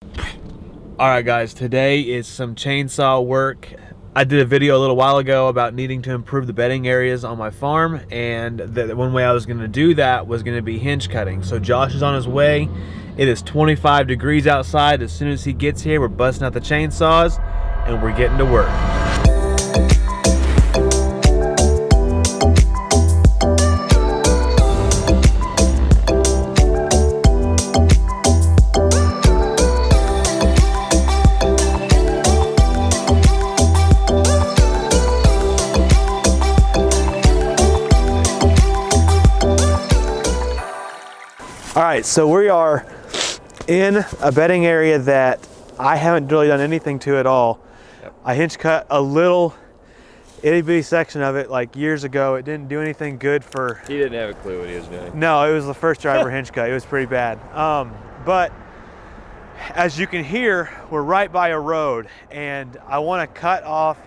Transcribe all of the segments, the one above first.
All right, guys, today is some chainsaw work. I did a video a little while ago about needing to improve the bedding areas on my farm, and the one way I was going to do that was going to be hinge cutting. So Josh is on his way. It is 25 degrees outside. As soon as he gets here, we're busting out the chainsaws and we're getting to work. All right, so we are in a bedding area that I haven't really done anything to at all. Yep. I hinge cut a little itty bitty section of it like years ago. It didn't do anything good for... He didn't have a clue what he was doing. No, it was the first driver hinge cut. It was pretty bad. But as you can hear, we're right by a road, and I want to cut off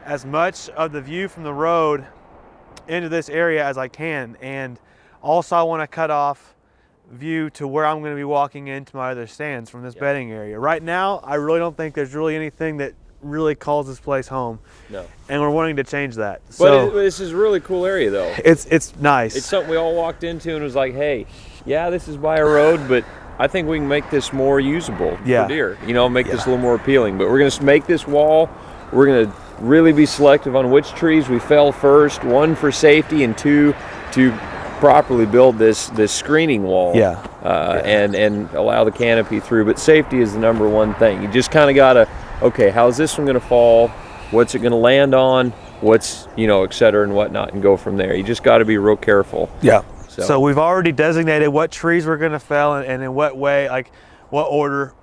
as much of the view from the road into this area as I can. And also I want to cut off view to where I'm going to be walking into my other stands from this bedding area. Right now, I really don't think there's really anything that really calls this place home. No. And we're wanting to change that. But this is a really cool area though. It's nice. It's something we all walked into and was like, hey, yeah, this is by a road, but I think we can make this more usable for deer. You know, make this a little more appealing. But we're going to make this wall. We're going to really be selective on which trees we fell first. One, for safety, and two, to properly build this screening wall and allow the canopy through. But safety is the number one thing. You just kind of gotta, okay, how's this one gonna fall, what's it gonna land on, what's, you know, et cetera and whatnot, and go from there. You just got to be real careful. So we've already designated what trees we're gonna fell and in what way, like what order,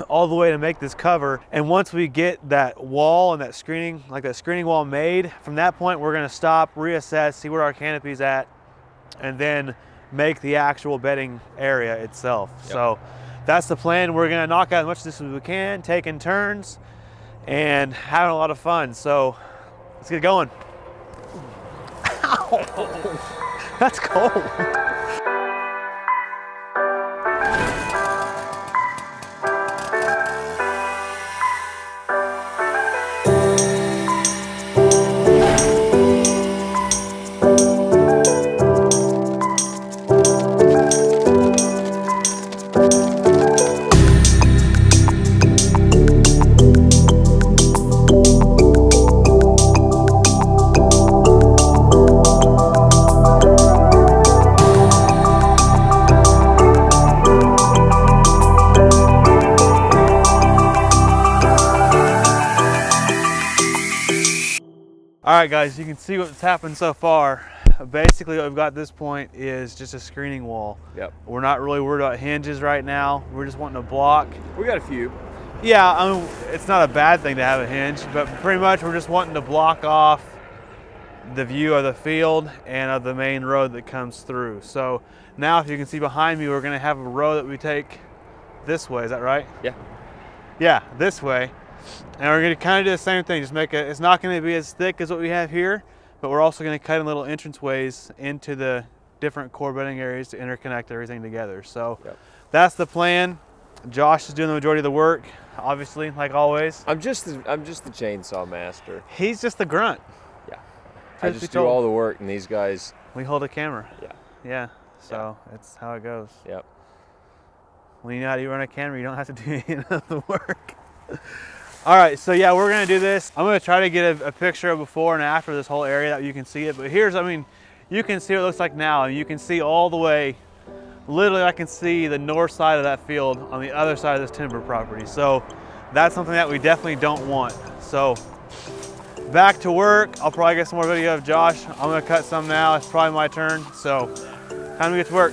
all the way to make this cover. And once we get that wall and that screening, like that screening wall made, from that point we're gonna stop, reassess, see where our canopy's at, and then make the actual bedding area itself. So that's the plan. We're gonna knock out as much of this as we can, taking turns and having a lot of fun. So let's get going. Ow. That's cold. All right, guys, you can see what's happened so far. Basically, what we've got at this point is just a screening wall. We're not really worried about hinges right now. We're just wanting to block. We got a few. Yeah, I mean, it's not a bad thing to have a hinge, but pretty much we're just wanting to block off the view of the field and of the main road that comes through. So now, if you can see behind me, we're gonna have a road that we take this way. Is that right? Yeah. Yeah, this way. And we're going to kind of do the same thing, just make it, it's not going to be as thick as what we have here, but we're also going to cut in little entrance ways into the different core bedding areas to interconnect everything together. So that's the plan. Josh is doing the majority of the work, obviously, like always. I'm just the chainsaw master. He's just the grunt. Yeah. I just do all the work, and these guys... We hold a camera. Yeah. Yeah, so that's how it goes. Yep. When you know how to run a camera, you don't have to do any of the work. All right, so yeah, we're gonna do this. I'm gonna try to get a picture of before and after this whole area that you can see it. But here's, I mean, you can see what it looks like now, and you can see all the way, literally I can see the north side of that field on the other side of this timber property. So that's something that we definitely don't want. So back to work. I'll probably get some more video of Josh. I'm gonna cut some now. It's probably my turn. So time to get to work.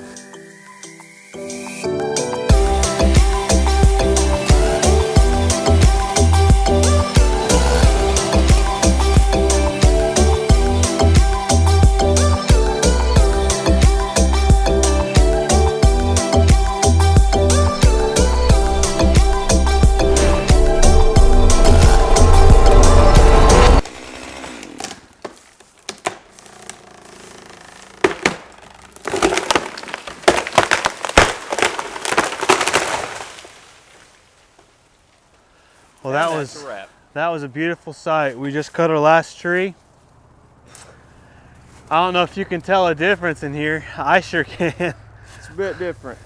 Well, that's a wrap. That was a beautiful sight. We just cut our last tree. I don't know if you can tell a difference in here. I sure can. It's a bit different.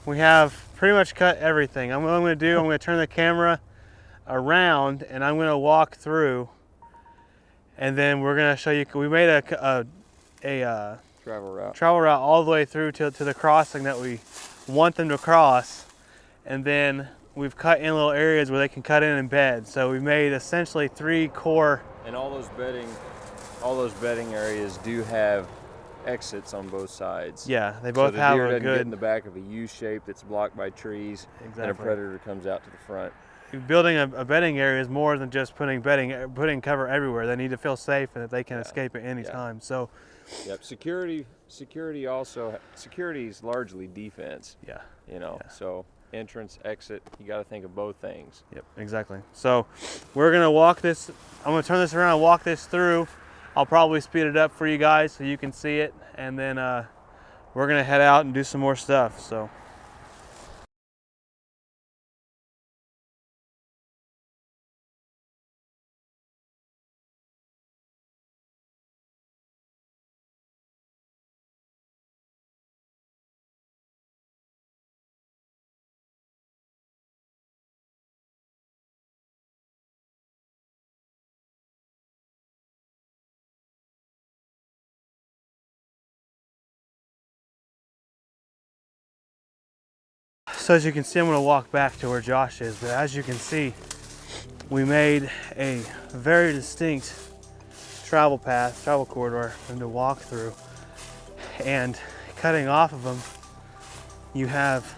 We have pretty much cut everything. What I'm going to do, I'm going to turn the camera around and I'm going to walk through, and then we're going to show you. We made a travel route all the way through to the crossing that we want them to cross, and then we've cut in little areas where they can cut in and bed. So we made essentially 3 core. And all those bedding areas do have exits on both sides. Yeah, they both so the have deer a doesn't good. get in the back of a U shape that's blocked by trees, Exactly. and a predator comes out to the front. Building a bedding area is more than just putting cover everywhere. They need to feel safe and that they can escape at any time. So, yep. Security is largely defense. Yeah. You know, so entrance, exit, you got to think of both things. Yep, exactly. So we're gonna walk this. I'm gonna turn this around and walk this through. I'll probably speed it up for you guys so you can see it, and then we're gonna head out and do some more stuff. So. So as you can see, I'm going to walk back to where Josh is, but as you can see, we made a very distinct travel corridor for them to walk through. And cutting off of them, you have,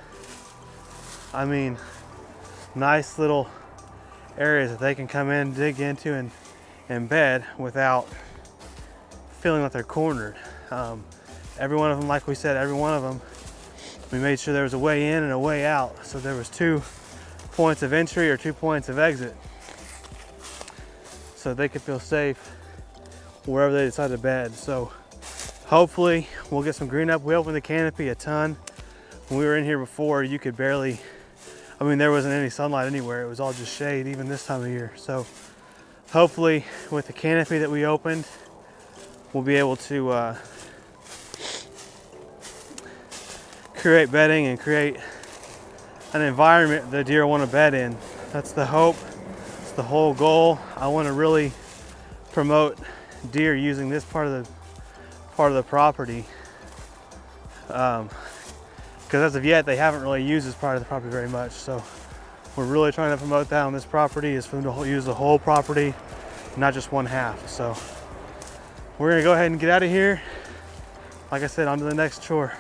I mean, nice little areas that they can come in, dig into, and embed without feeling like they're cornered. Every one of them, like we said, every one of them, we made sure there was a way in and a way out. So there was 2 points of entry or 2 points of exit, so they could feel safe wherever they decide to bed. So hopefully we'll get some green up. We opened the canopy a ton. When we were in here before, you could barely, I mean, there wasn't any sunlight anywhere. It was all just shade, even this time of year. So hopefully with the canopy that we opened, we'll be able to create bedding and create an environment the deer want to bed in. That's the hope. It's the whole goal. I want to really promote deer using this part of the property, because as of yet they haven't really used this part of the property very much. So we're really trying to promote that on this property, is for them to use the whole property, not just one half. So we're gonna go ahead and get out of here. Like I said, on to the next chore.